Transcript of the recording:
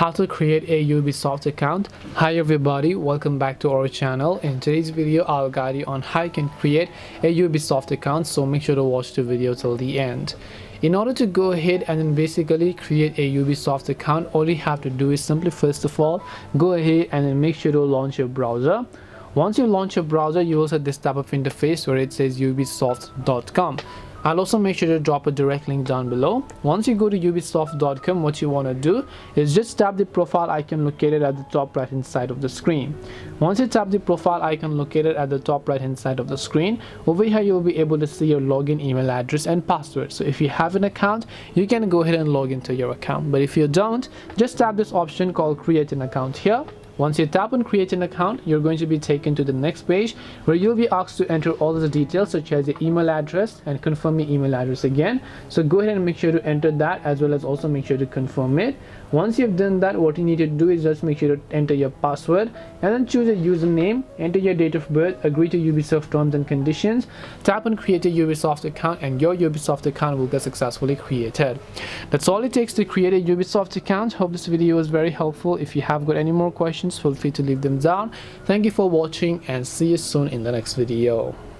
how to create a Ubisoft account. Hi everybody, welcome back to our channel. In today's video I'll guide you on how you can create a Ubisoft account, so make sure to watch the video till the end. In order to go ahead and then basically create a Ubisoft account, all you have to do is simply first of all go ahead and then make sure to launch your browser. Once you launch your browser, you will see this type of interface where it says ubisoft.com. I'll also make sure to drop a direct link down below. Once you go to ubisoft.com, what you want to do is just tap the profile icon located at the top right hand side of the screen. Once you tap the profile icon located at the top right hand side of the screen, over here you'll be able to see your login email address and password. So if you have an account, you can go ahead and log into your account, but if you don't, just tap this option called create an account here. Once you tap on create an account, you're going to be taken to the next page where you'll be asked to enter all the details such as your email address and confirm your email address again. So go ahead and make sure to enter that, as well as also make sure to confirm it. Once you've done that, what you need to do is just make sure to enter your password and then choose a username, enter your date of birth, agree to Ubisoft terms and conditions, tap on create a Ubisoft account, and your Ubisoft account will get successfully created. That's all it takes to create a Ubisoft account. Hope this video was very helpful. If you have got any more questions, feel free to leave them down. Thank you for watching and see you soon in the next video.